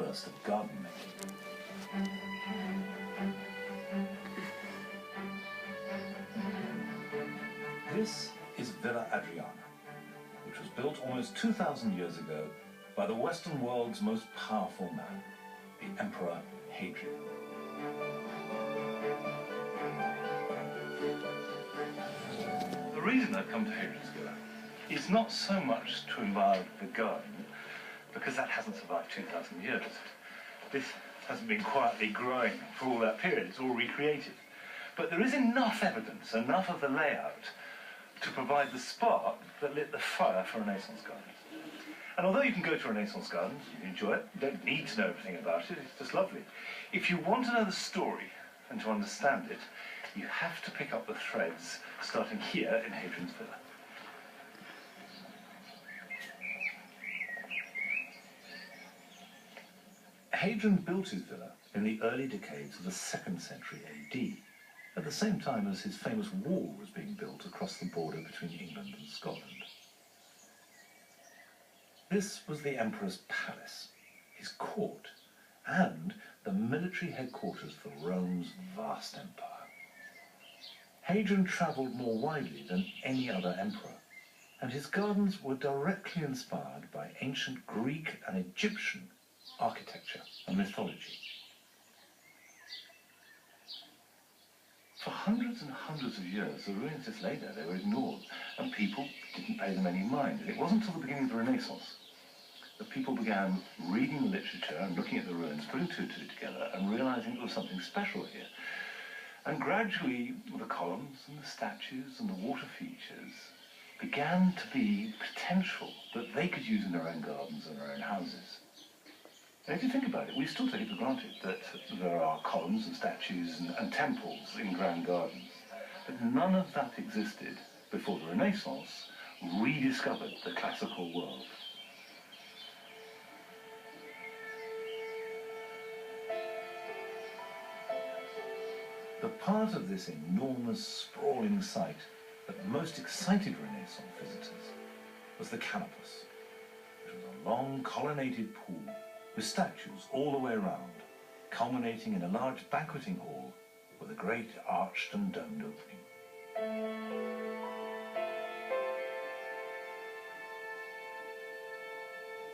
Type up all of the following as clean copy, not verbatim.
first of garden making. This is Villa Adriana, which was built almost 2,000 years ago by the Western world's most powerful man, the Emperor Hadrian. The reason I've come to Hadrian's Villa is not so much to admire the garden, because that hasn't survived 2,000 years. This hasn't been quietly growing for all that period, it's all recreated. But there is enough evidence, enough of the layout, to provide the spark that lit the fire for Renaissance gardens. And although you can go to a Renaissance garden, you can enjoy it, you don't need to know everything about it, it's just lovely. If you want to know the story and to understand it, you have to pick up the threads starting here in Hadrian's Villa. Hadrian built his villa in the early decades of the 2nd century AD, at the same time as his famous wall was being built across the border between England and Scotland. This was the emperor's palace, his court, and the military headquarters for Rome's vast empire. Hadrian travelled more widely than any other emperor, and his gardens were directly inspired by ancient Greek and Egyptian architecture and mythology. For hundreds and hundreds of years, the ruins just lay there, they were ignored, and people didn't pay them any mind. And it wasn't until the beginning of the Renaissance that people began reading the literature and looking at the ruins, putting two and two together, and realizing there was something special here. And gradually, the columns and the statues and the water features began to be potential that they could use in their own gardens and their own houses. And if you think about it, we still take it for granted that there are columns and statues and temples in grand gardens. But none of that existed before the Renaissance rediscovered the classical world. The part of this enormous, sprawling site that most excited Renaissance visitors was the Canopus, which was a long colonnaded pool with statues all the way around, culminating in a large banqueting hall with a great arched and domed opening.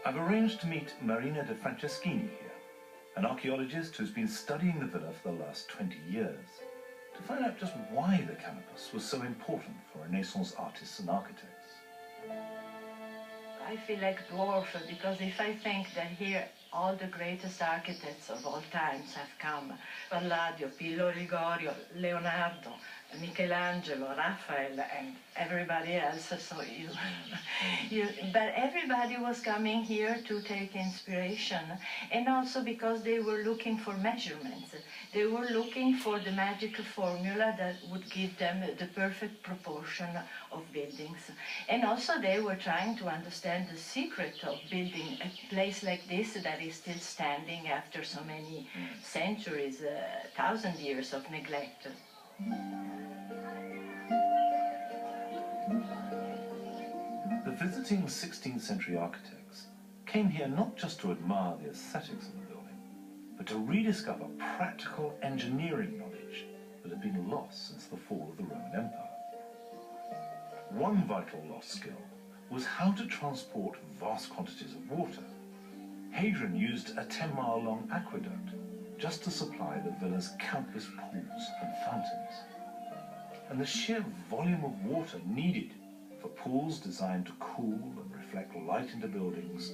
I've arranged to meet Marina de Franceschini here, an archaeologist who's been studying the villa for the last 20 years, to find out just why the Canopus was so important for Renaissance artists and architects. I feel like dwarf because if I think that here all the greatest architects of all times have come, Palladio, Pilo Rigorio, Leonardo, Michelangelo, Raphael, and everybody else, so but everybody was coming here to take inspiration, and also because they were looking for measurements. They were looking for the magic formula that would give them the perfect proportion of buildings. And also they were trying to understand the secret of building a place like this that is still standing after so many centuries, 1,000 years of neglect. The visiting 16th century architects came here not just to admire the aesthetics of the building, but to rediscover practical engineering knowledge that had been lost since the fall of the Roman Empire. One vital lost skill was how to transport vast quantities of water. Hadrian used a 10-mile-long aqueduct just to supply the villa's countless pools and fountains. And the sheer volume of water needed for pools designed to cool and reflect light into buildings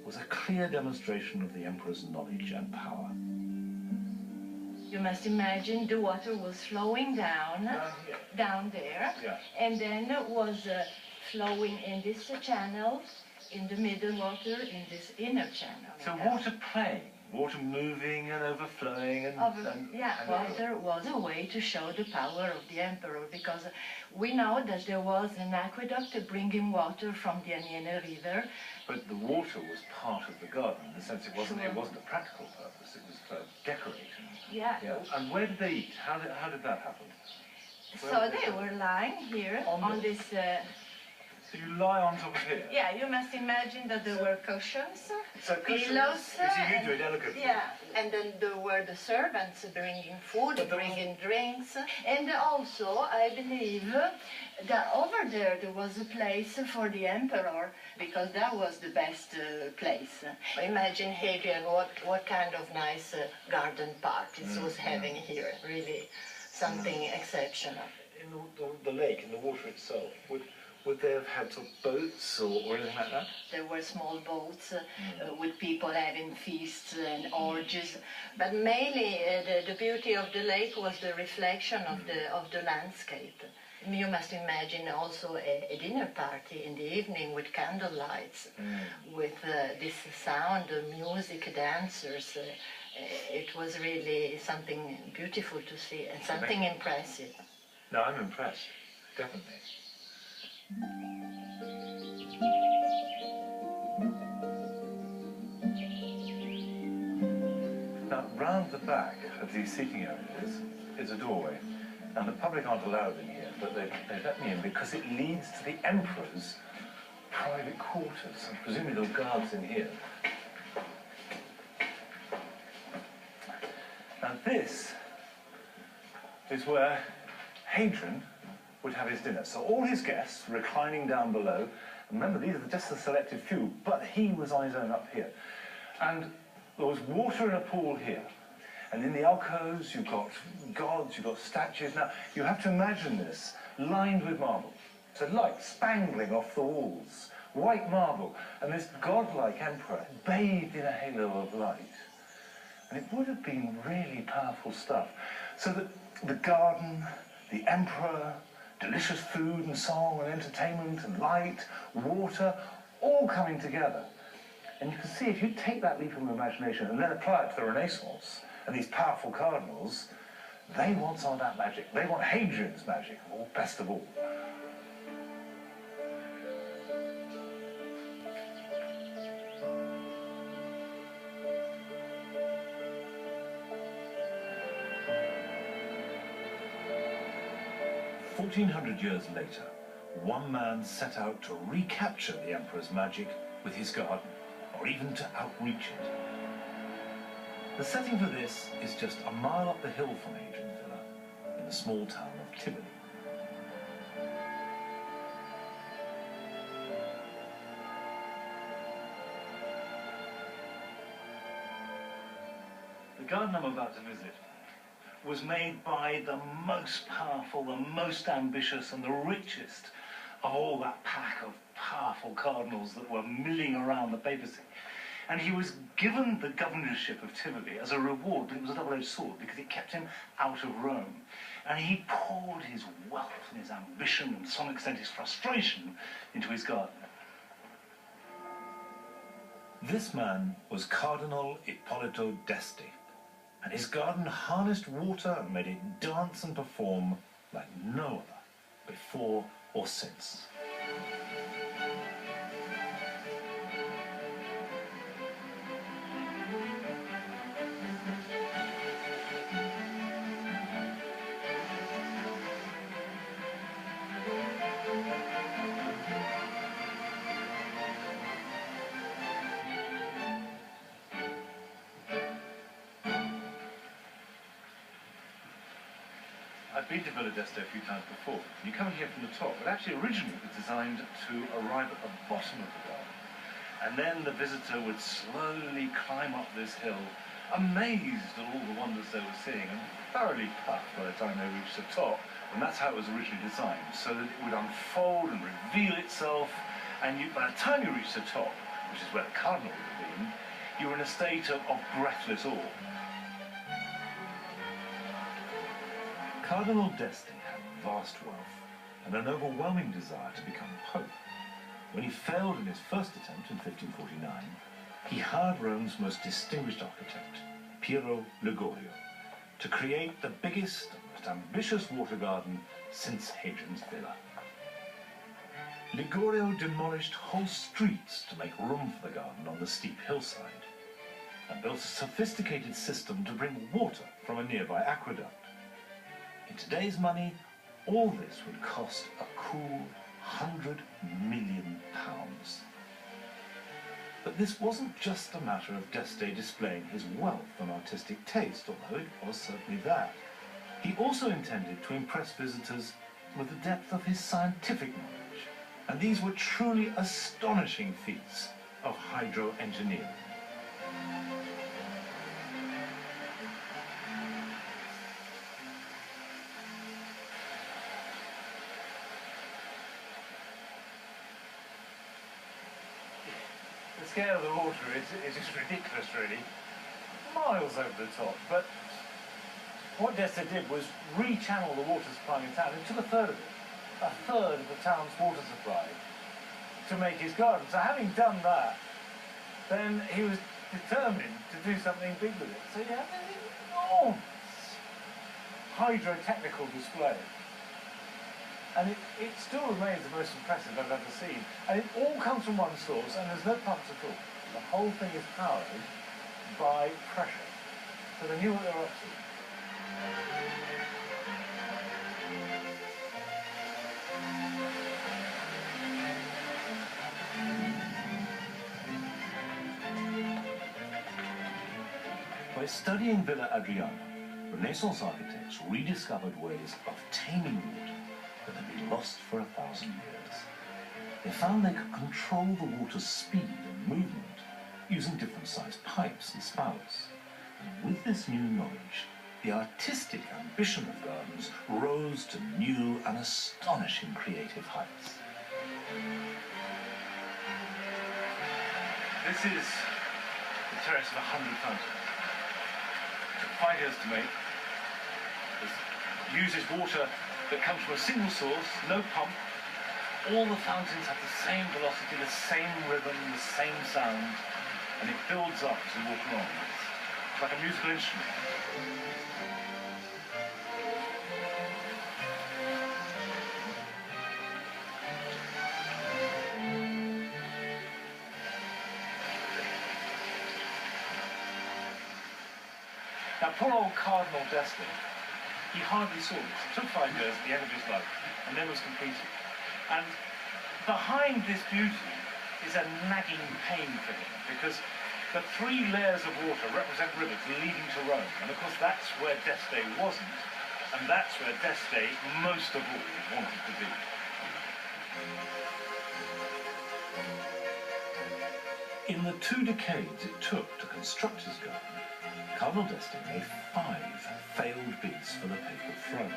was a clear demonstration of the emperor's knowledge and power. You must imagine the water was flowing down there, and then it was flowing in this channel, in the middle water, in this inner channel. So water playing, water moving and overflowing and water was a way to show the power of the emperor, because we know that there was an aqueduct bringing water from the Aniene River. But the water was part of the garden, in the sense it wasn't a practical purpose, it was for decorating. Yeah. And where did they eat? How did that happen? So they were lying here on this So you lie on top of here? Yeah, you must imagine that there were cushions, So pillows. you do it elegantly. Yeah, and then there were the servants bringing food, bringing drinks. And also, I believe that over there was a place for the emperor, because that was the best place. Imagine Hadrian, what kind of nice garden parties was having here, really something exceptional. In the lake, in the water itself, would they have had sort of boats or anything like that? There were small boats with people having feasts and orgies, but mainly the beauty of the lake was the reflection of the landscape. You must imagine also a dinner party in the evening with candle lights, with this sound, music, dancers. It was really something beautiful to see and something impressive. No, I'm impressed, definitely. Now, round the back of these seating areas is a doorway, and the public aren't allowed in here, but they let me in because it leads to the emperor's private quarters, and presumably there are guards in here. Now this is where Hadrian would have his dinner. So all his guests reclining down below. Remember, these are just the selected few, but he was on his own up here. And there was water in a pool here. And in the alcoves, you've got gods, you've got statues. Now, you have to imagine this lined with marble. So light spangling off the walls, white marble, and this godlike emperor bathed in a halo of light. And it would have been really powerful stuff. So that the garden, the emperor, delicious food and song and entertainment and light, water, all coming together. And you can see if you take that leap of imagination and then apply it to the Renaissance and these powerful cardinals, they want some of that magic. They want Hadrian's magic, best of all. "1,400 years later, one man set out to recapture the emperor's magic with his garden, or even to outreach it. The setting for this is just a mile up the hill from Hadrian's Villa, in the small town of Tivoli. The garden I'm about to visit was made by the most powerful, the most ambitious, and the richest of all that pack of powerful cardinals that were milling around the papacy. And he was given the governorship of Tivoli as a reward, but it was a double-edged sword because it kept him out of Rome. And he poured his wealth and his ambition and, to some extent, his frustration into his garden. This man was Cardinal Ippolito d'Este, and his garden harnessed water and made it dance and perform like no other, before or since. I've been to Villa d'Este a few times before. You come in here from the top, but actually originally it was designed to arrive at the bottom of the garden. And then the visitor would slowly climb up this hill, amazed at all the wonders they were seeing, and thoroughly puffed by the time they reached the top. And that's how it was originally designed, so that it would unfold and reveal itself, and by the time you reached the top, which is where the cardinal would have been, you were in a state of breathless awe. Cardinal d'Este had vast wealth and an overwhelming desire to become pope. When he failed in his first attempt in 1549, he hired Rome's most distinguished architect, Piero Ligorio, to create the biggest and most ambitious water garden since Hadrian's Villa. Ligorio demolished whole streets to make room for the garden on the steep hillside, and built a sophisticated system to bring water from a nearby aqueduct. In today's money, all this would cost a cool £100 million. But this wasn't just a matter of D'Este displaying his wealth and artistic taste, although it was certainly that. He also intended to impress visitors with the depth of his scientific knowledge, and these were truly astonishing feats of hydro-engineering. The scale of the water is just ridiculous, really. Miles over the top. But what D'Este did was rechannel the water supply in town. It took a third of the town's water supply to make his garden. So having done that, then he was determined to do something big with it. So you have this enormous hydro-technical display. And it still remains the most impressive I've ever seen. And it all comes from one source, and there's no pumps at all. The whole thing is powered by pressure. So they knew what they were up to. By studying Villa Adriana, Renaissance architects rediscovered ways of taming water that had been lost for 1,000 years. They found they could control the water's speed and movement using different sized pipes and spouts. And with this new knowledge, the artistic ambition of gardens rose to new and astonishing creative heights. This is the terrace of 100 fountains. It took 5 years to make. It uses water that comes from a single source, no pump. All the fountains have the same velocity, the same rhythm, the same sound, and it builds up as you walk along. It's like a musical instrument. Now, poor old Cardinal D'Este, he hardly saw this. It took 5 years at the end of his life, and then was completed. And behind this beauty is a nagging pain for him, because the 3 layers of water represent rivers leading to Rome. And of course, that's where D'Este wasn't, and that's where D'Este, most of all, wanted to be. In the 2 decades it took to construct his garden, Cardinal D'Este made 5 failed bids for the papal throne.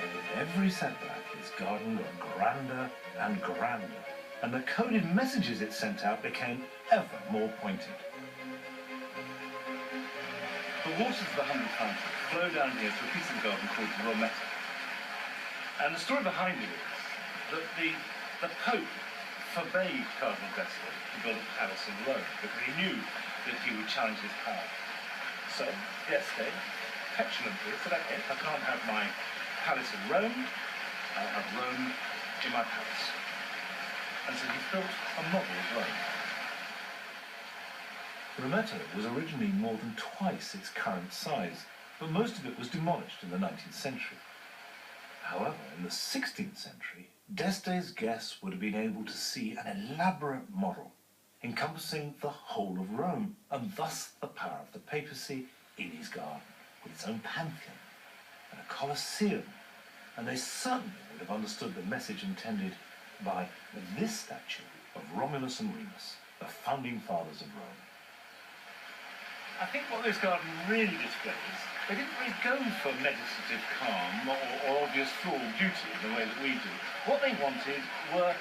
With every setback, his garden got grander and grander, and the coded messages it sent out became ever more pointed. The waters of the 100 fountains flow down here to a piece of the garden called the Rometta. And the story behind it is that the Pope forbade Cardinal D'Este to build a palace in Rome because he knew that he would challenge his power. So D'Este petulantly said, okay, I can't have my palace in Rome, I'll have Rome in my palace. And so he built a model of Rome. The Rometta was originally more than twice its current size, but most of it was demolished in the 19th century. However, in the 16th century, D'Este's guests would have been able to see an elaborate model encompassing the whole of Rome, and thus the power of the papacy in his garden, with its own pantheon and a Colosseum. And they certainly would have understood the message intended by this statue of Romulus and Remus, the founding fathers of Rome. I think what this garden really displays, they didn't really go for meditative calm or obvious floral beauty in the way that we do. What they wanted were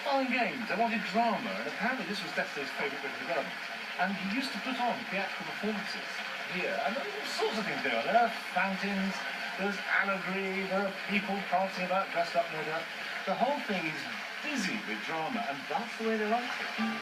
fun and games. They wanted drama, and apparently this was D'Este's favourite bit of the garden. And he used to put on theatrical performances here, and there were all sorts of things going on. There are fountains, there's allegory, there are people prancing about dressed up no doubt. The whole thing is busy with drama, and that's the way they liked it.